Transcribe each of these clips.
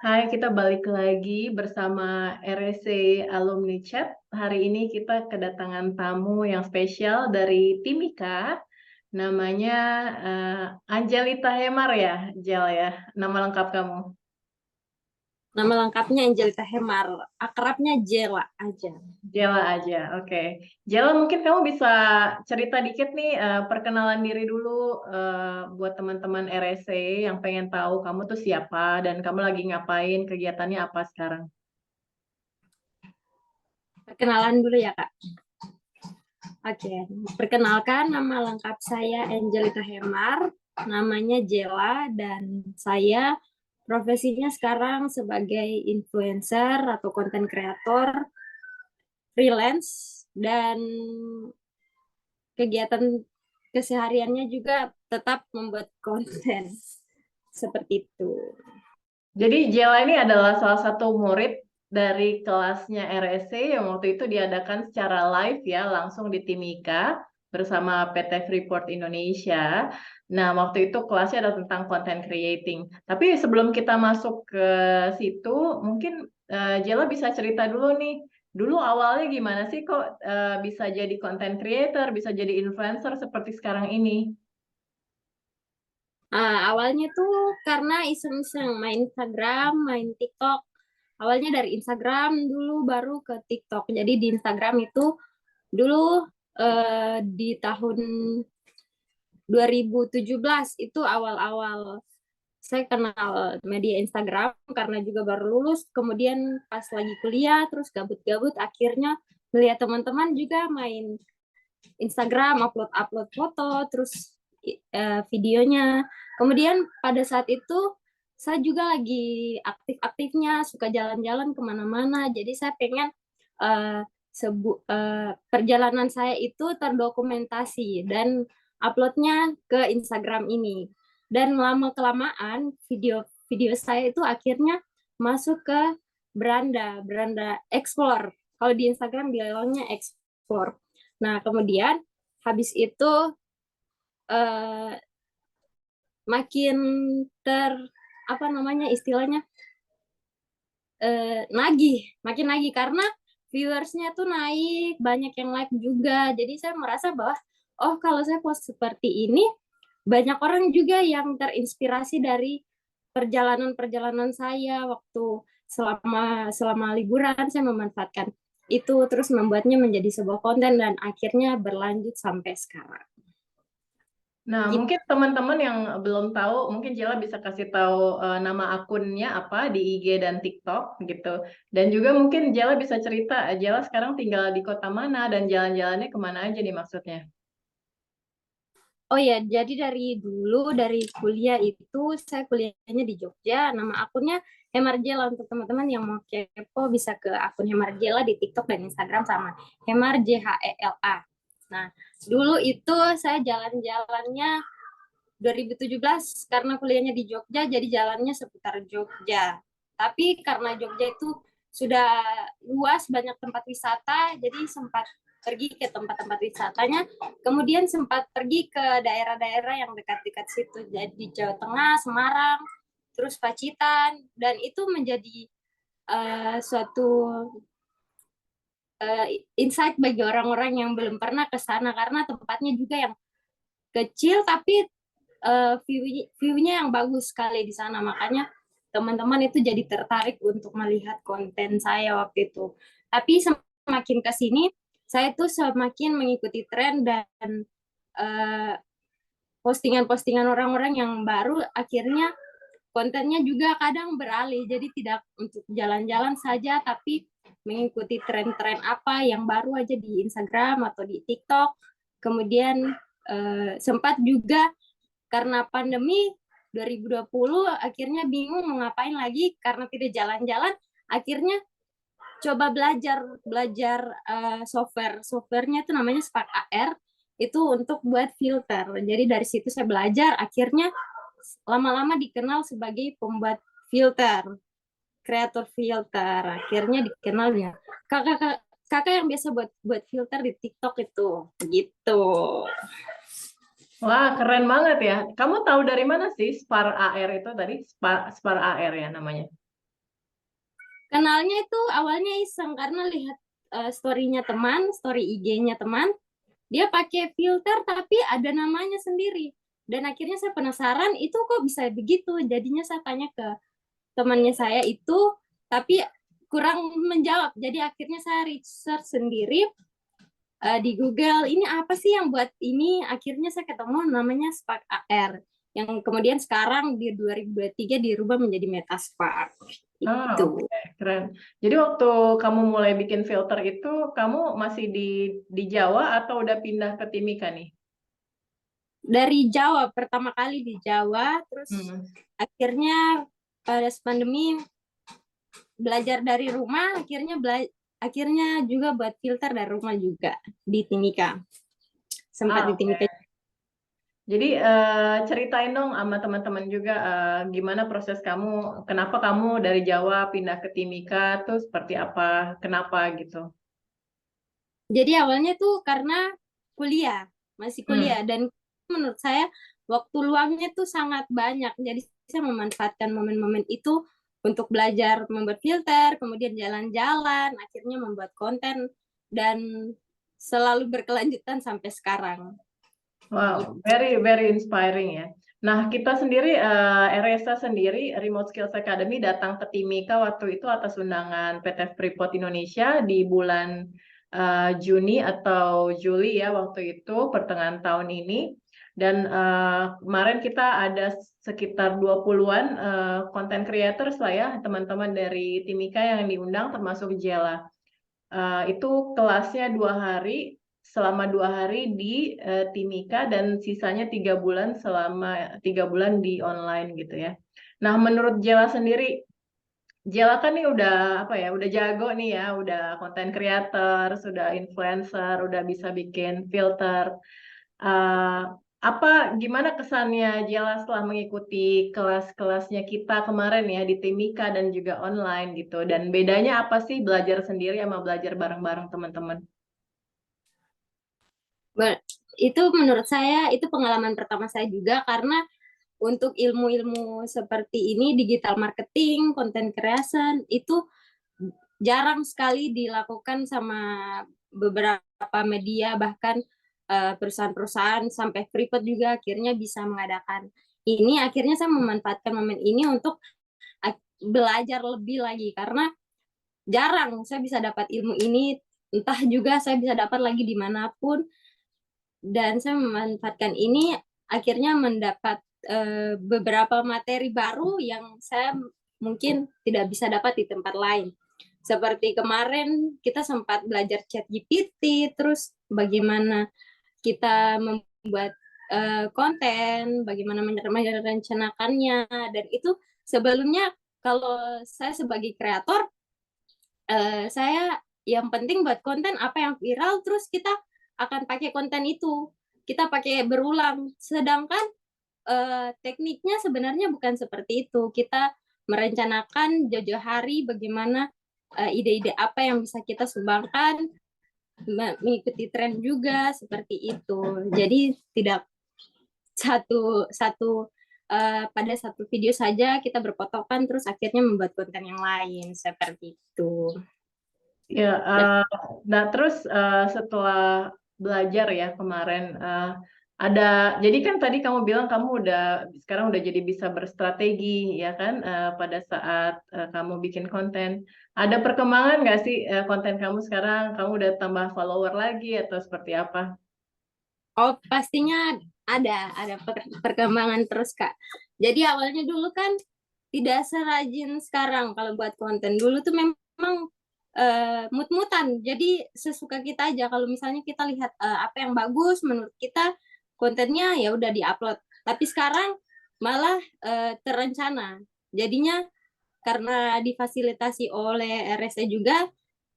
Hai, kita balik lagi bersama RSC Alumni Chat. Hari ini kita kedatangan tamu yang spesial dari Timika. Namanya Angelita Hemar ya, Jel ya. Nama lengkap kamu. Nama lengkapnya Angelita Hemar, akrabnya Jela aja. Jela aja, oke. Jela, mungkin kamu bisa cerita dikit nih, perkenalan diri dulu buat teman-teman RSC yang pengen tahu kamu tuh siapa dan kamu lagi ngapain, kegiatannya apa sekarang. Perkenalan dulu ya, Kak. Oke, perkenalkan nama lengkap saya Angelita Hemar, namanya Jela, dan saya profesinya sekarang sebagai influencer atau content creator freelance, dan kegiatan kesehariannya juga tetap membuat konten seperti itu. Jadi Jela ini adalah salah satu murid dari kelasnya RSC yang waktu itu diadakan secara live ya, langsung di Timika bersama PT Freeport Indonesia. Nah, waktu itu kelasnya adalah tentang content creating. Tapi sebelum kita masuk ke situ, mungkin Jela bisa cerita dulu nih, dulu awalnya gimana sih kok bisa jadi content creator, bisa jadi influencer seperti sekarang ini? Awalnya tuh karena iseng-iseng main Instagram, main TikTok. Awalnya dari Instagram dulu baru ke TikTok. Jadi di Instagram itu dulu di tahun 2017 itu awal-awal saya kenal media Instagram karena juga baru lulus. Kemudian pas lagi kuliah terus gabut-gabut akhirnya melihat teman-teman juga main Instagram, upload-upload foto, terus videonya. Kemudian pada saat itu saya juga lagi aktif-aktifnya, suka jalan-jalan kemana-mana. Jadi saya pengen uh, perjalanan saya itu terdokumentasi dan uploadnya ke Instagram ini. Dan lama-kelamaan video-video saya itu akhirnya masuk ke beranda explore. Kalau di Instagram bilangnya explore. Nah, kemudian habis itu eh, makin ter apa namanya istilahnya makin nagih karena viewersnya tuh naik, banyak yang like juga. Jadi saya merasa bahwa oh kalau saya post seperti ini banyak orang juga yang terinspirasi dari perjalanan-perjalanan saya waktu selama selama liburan saya memanfaatkan itu terus membuatnya menjadi sebuah konten dan akhirnya berlanjut sampai sekarang. Nah, Gitu. mungkin teman-teman yang belum tahu, mungkin Jela bisa kasih tahu nama akunnya apa di IG dan TikTok gitu. Dan juga mungkin Jela bisa cerita, Jela sekarang tinggal di kota mana dan jalan-jalannya kemana aja nih maksudnya. Oh ya, jadi dari dulu dari kuliah itu saya kuliahnya di Jogja. Nama akunnya Hemarjela untuk teman-teman yang mau kepo bisa ke akun Hemarjela di TikTok dan Instagram sama Hemar JHELA. Nah, dulu itu saya jalan-jalannya 2017 karena kuliahnya di Jogja, jadi jalannya seputar Jogja. Tapi karena Jogja itu sudah luas, banyak tempat wisata, jadi sempat pergi ke tempat-tempat wisatanya. Kemudian sempat pergi ke daerah-daerah yang dekat-dekat situ, jadi di Jawa Tengah, Semarang, terus Pacitan, dan itu menjadi suatu uh, insight bagi orang-orang yang belum pernah ke sana karena tempatnya juga yang kecil tapi view-nya yang bagus sekali di sana. Makanya teman-teman itu jadi tertarik untuk melihat konten saya waktu itu. Tapi semakin ke sini, saya tuh semakin mengikuti tren dan uh, postingan-postingan orang-orang yang baru akhirnya kontennya juga kadang beralih. Jadi tidak untuk jalan-jalan saja, tapi mengikuti tren-tren apa yang baru aja di Instagram atau di TikTok. Kemudian sempat juga karena pandemi 2020 akhirnya bingung mau ngapain lagi karena tidak jalan-jalan akhirnya coba belajar belajar softwarenya itu namanya Spark AR itu untuk buat filter. Jadi dari situ saya belajar akhirnya lama-lama dikenal sebagai pembuat filter, kreator filter. Akhirnya dikenal ya kakak kakak yang biasa buat buat filter di TikTok itu gitu. Wah, keren banget ya. Kamu tahu dari mana sih Spar AR itu tadi? Spar AR ya namanya. Kenalnya itu awalnya iseng karena lihat story-nya teman, story IG-nya teman, dia pakai filter tapi ada namanya sendiri. Dan akhirnya saya penasaran itu kok bisa begitu. Jadinya saya tanya ke temannya saya itu, tapi kurang menjawab. Jadi akhirnya saya research sendiri di Google, ini apa sih yang buat ini? Akhirnya saya ketemu namanya Spark AR, yang kemudian sekarang di 2023 dirubah menjadi Metaspark. Ah, Itu. oke, keren. Jadi waktu kamu mulai bikin filter itu, kamu masih di Jawa atau udah pindah ke Timika nih? Dari Jawa, pertama kali di Jawa, terus Hmm. akhirnya pada pandemi belajar dari rumah, akhirnya juga buat filter dari rumah juga di Timika. Sempat Ah, di oke. Timika. Jadi ceritain dong sama teman-teman juga gimana proses kamu, kenapa kamu dari Jawa pindah ke Timika, tuh seperti apa, kenapa gitu. Jadi awalnya tuh karena kuliah, masih Hmm. kuliah, dan menurut saya waktu luangnya tuh sangat banyak. Jadi saya memanfaatkan momen-momen itu untuk belajar membuat filter, kemudian jalan-jalan, akhirnya membuat konten, dan selalu berkelanjutan sampai sekarang. Wow, very very inspiring ya. Nah, kita sendiri RSA sendiri Remote Skills Academy datang ke Timika waktu itu atas undangan PT Freeport Indonesia di bulan Juni atau Juli ya waktu itu pertengahan tahun ini. Dan kemarin kita ada sekitar 20-an content creators lah ya, teman-teman dari Timika yang diundang termasuk Jela. Itu kelasnya 2 hari, selama 2 hari di Timika dan sisanya 3 bulan selama 3 bulan di online gitu ya. Nah, menurut Jela sendiri, Jela kan nih udah apa ya, udah jago nih ya, udah content creator, sudah influencer, udah bisa bikin filter. Eh, gimana kesannya Jela setelah mengikuti kelas-kelasnya kita kemarin ya di Timika dan juga online gitu. Dan bedanya apa sih belajar sendiri sama belajar bareng-bareng teman-teman? Itu menurut saya itu pengalaman pertama saya juga karena untuk ilmu-ilmu seperti ini, digital marketing, content creation, itu jarang sekali dilakukan sama beberapa media, bahkan perusahaan-perusahaan sampai Freeport juga akhirnya bisa mengadakan ini. Akhirnya saya memanfaatkan momen ini untuk belajar lebih lagi karena jarang saya bisa dapat ilmu ini, entah juga saya bisa dapat lagi dimanapun, dan saya memanfaatkan ini akhirnya mendapat beberapa materi baru yang saya mungkin tidak bisa dapat di tempat lain. Seperti kemarin kita sempat belajar chat GPT, terus bagaimana kita membuat konten, bagaimana merencanakannya, dan itu sebelumnya kalau saya sebagai kreator, saya yang penting buat konten apa yang viral, terus kita akan pakai konten itu, kita pakai berulang. Sedangkan tekniknya sebenarnya bukan seperti itu. Kita merencanakan jauh-jauh hari bagaimana ide-ide apa yang bisa kita sumbangkan, mengikuti tren juga seperti itu. Jadi tidak satu satu pada satu video saja kita berpotokan terus akhirnya membuat konten yang lain seperti itu. Ya, nah terus setelah belajar ya kemarin ada, jadi kan tadi kamu bilang kamu sekarang udah jadi bisa berstrategi ya kan pada saat kamu bikin konten. Ada perkembangan nggak sih konten kamu sekarang? Kamu udah tambah follower lagi atau seperti apa? Oh, pastinya ada perkembangan terus, Kak. Jadi awalnya dulu kan tidak serajin sekarang kalau buat konten. Dulu tuh memang mut-mutan. Jadi sesuka kita aja. Kalau misalnya kita lihat apa yang bagus menurut kita kontennya ya udah diupload. Tapi sekarang malah terencana. Jadinya karena difasilitasi oleh RSA juga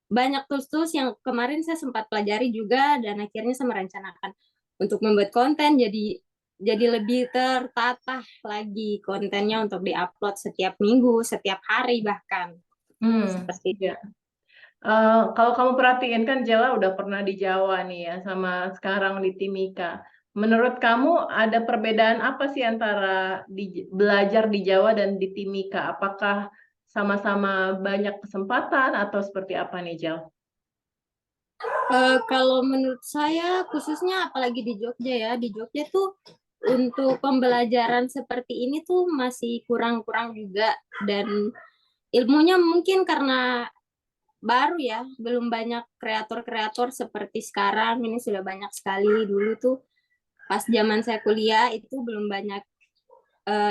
banyak tools-tools yang kemarin saya sempat pelajari juga dan akhirnya saya merencanakan untuk membuat konten jadi lebih tertata lagi kontennya untuk diupload setiap minggu, setiap hari bahkan seperti itu. Ya. Kalau kamu perhatiin kan Jella udah pernah di Jawa nih ya, sama sekarang di Timika. Menurut kamu ada perbedaan apa sih antara belajar di Jawa dan di Timika? Apakah sama-sama banyak kesempatan atau seperti apa nih, Jel? Kalau menurut saya khususnya apalagi di Jogja ya, di Jogja tuh untuk pembelajaran seperti ini tuh masih kurang-kurang juga, dan ilmunya mungkin karena baru ya, belum banyak kreator-kreator seperti sekarang. Ini sudah banyak sekali. Dulu tuh pas zaman saya kuliah itu belum banyak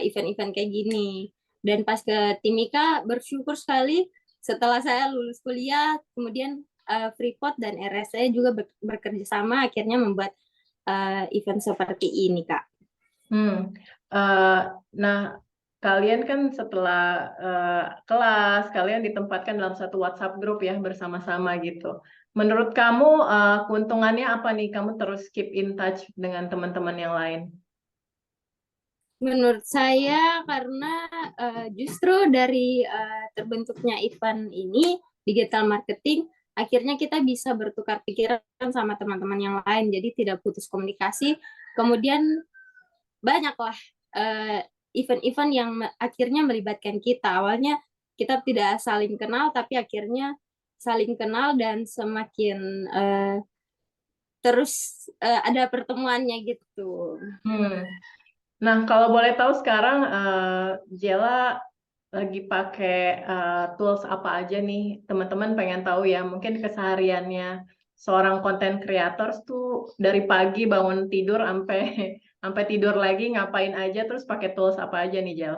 event-event kayak gini. Dan pas ke Timika bersyukur sekali setelah saya lulus kuliah, kemudian Freeport dan RSC juga bekerja sama akhirnya membuat event seperti ini, Kak. Hmm. eh, nah, kalian kan setelah kelas, kalian ditempatkan dalam satu WhatsApp grup ya bersama-sama gitu. Menurut kamu keuntungannya apa nih? Kamu terus keep in touch dengan teman-teman yang lain? Menurut saya karena justru dari terbentuknya event ini, digital marketing, akhirnya kita bisa bertukar pikiran sama teman-teman yang lain, jadi tidak putus komunikasi. Kemudian banyaklah event-event yang akhirnya melibatkan kita. Awalnya kita tidak saling kenal, tapi akhirnya saling kenal dan semakin terus ada pertemuannya gitu. Hmm. Nah, kalau boleh tahu sekarang Jela lagi pakai tools apa aja nih? Teman-teman pengen tahu ya, mungkin kesehariannya seorang content creators tuh dari pagi bangun tidur sampai sampai tidur lagi ngapain aja, terus pakai tools apa aja nih, Jel?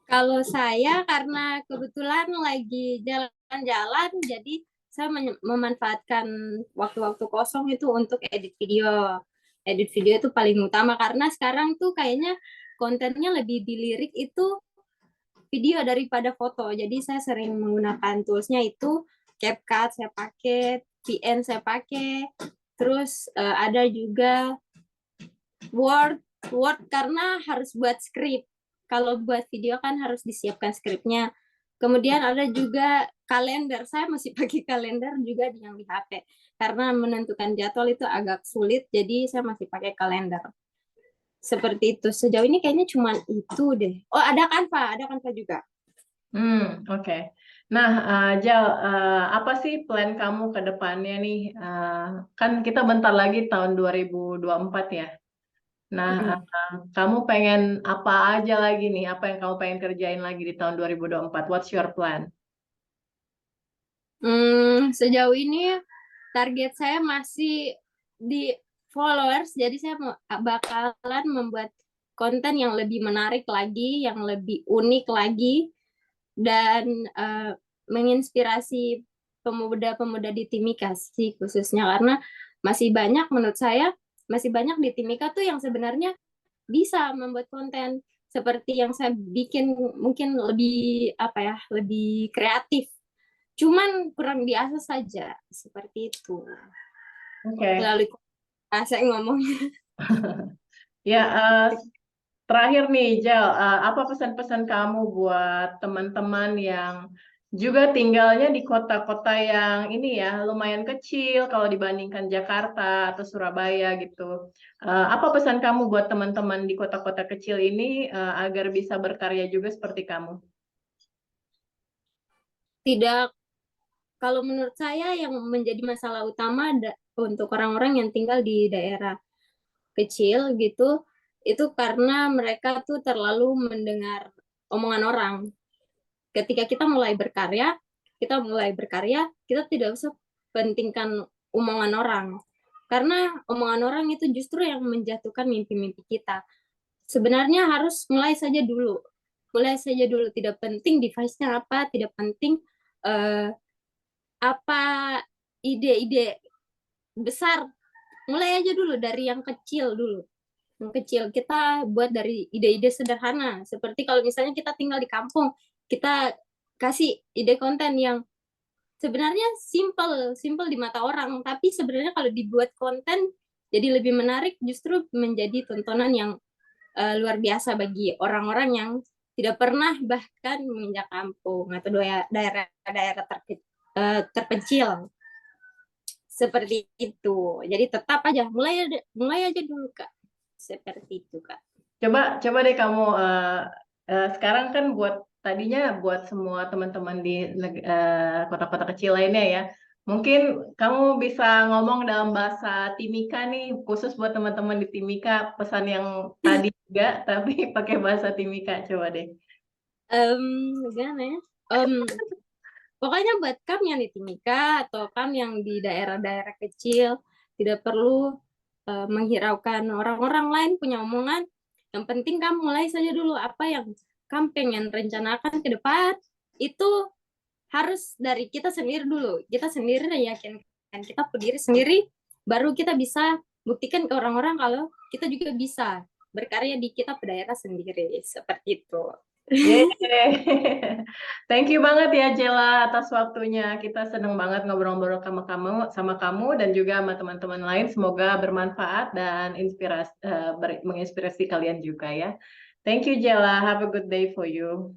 Kalau saya karena kebetulan lagi jalan-jalan, jadi saya memanfaatkan waktu-waktu kosong itu untuk edit video. Edit video itu paling utama karena sekarang tuh kayaknya kontennya lebih dilirik itu video daripada foto. Jadi saya sering menggunakan toolsnya itu CapCut saya pakai, VN saya pakai, terus ada juga Word, Word karena harus buat skrip. Kalau buat video kan harus disiapkan skripnya. Kemudian ada juga kalender. Saya masih pakai kalender juga yang di HP. Karena menentukan jadwal itu agak sulit, jadi saya masih pakai kalender. Seperti itu. Sejauh ini kayaknya cuma itu deh. Oh, ada Canva juga. Oke. Nah, Jel, apa sih plan kamu ke depannya nih? Kan kita bentar lagi tahun 2024 ya. Nah, Mm-mm. kamu pengen apa aja lagi nih? Apa yang kamu pengen kerjain lagi di tahun 2024? What's your plan? Sejauh ini target saya masih di followers, jadi saya bakalan membuat konten yang lebih menarik lagi, yang lebih unik lagi, dan menginspirasi pemuda-pemuda di Timika sih khususnya karena masih banyak menurut saya masih banyak di Timika tuh yang sebenarnya bisa membuat konten seperti yang saya bikin, mungkin lebih apa ya, lebih kreatif, cuman kurang biasa saja seperti itu. Oke. Lalu saya ngomong. Ya, terakhir nih, Jel, apa pesan-pesan kamu buat teman-teman yang juga tinggalnya di kota-kota yang ini ya, lumayan kecil kalau dibandingkan Jakarta atau Surabaya gitu. Apa pesan kamu buat teman-teman di kota-kota kecil ini agar bisa berkarya juga seperti kamu? Tidak, kalau menurut saya yang menjadi masalah utama untuk orang-orang yang tinggal di daerah kecil gitu, itu karena mereka tuh terlalu mendengar omongan orang. Ketika kita mulai berkarya, kita tidak usah pentingkan omongan orang. Karena omongan orang itu justru yang menjatuhkan mimpi-mimpi kita. Sebenarnya harus mulai saja dulu. Mulai saja dulu. Tidak penting device-nya apa, tidak penting eh, apa ide-ide besar. Mulai aja dulu dari yang kecil dulu. Yang kecil kita buat dari ide-ide sederhana, seperti kalau misalnya kita tinggal di kampung, kita kasih ide konten yang sebenarnya simple simple di mata orang, tapi sebenarnya kalau dibuat konten jadi lebih menarik, justru menjadi tontonan yang luar biasa bagi orang-orang yang tidak pernah bahkan menginjak kampung atau daerah-daerah terpencil seperti itu. Jadi tetap aja mulai aja dulu, Kak. Seperti itu, Kak. Coba coba deh kamu sekarang kan buat tadinya buat semua teman-teman di kota-kota kecil lainnya ya. Mungkin kamu bisa ngomong dalam bahasa Timika nih, khusus buat teman-teman di Timika, pesan yang tadi juga, tapi pakai bahasa Timika, coba deh. Gimana ya? Pokoknya buat kamu yang di Timika atau kamu yang di daerah-daerah kecil, tidak perlu menghiraukan orang-orang lain punya omongan. Yang penting kamu mulai saja dulu apa yang kamu pengen rencanakan ke depan. Itu harus dari kita sendiri dulu. Kita sendiri yakinkan kita berdiri sendiri, baru kita bisa buktikan ke orang-orang kalau kita juga bisa berkarya di kita daerah sendiri. Seperti itu. Yeay. Thank you banget ya Jela atas waktunya. Kita seneng banget ngobrol-ngobrol sama kamu dan juga sama teman-teman lain. Semoga bermanfaat dan menginspirasi kalian juga ya. Thank you Jela. Have a good day for you.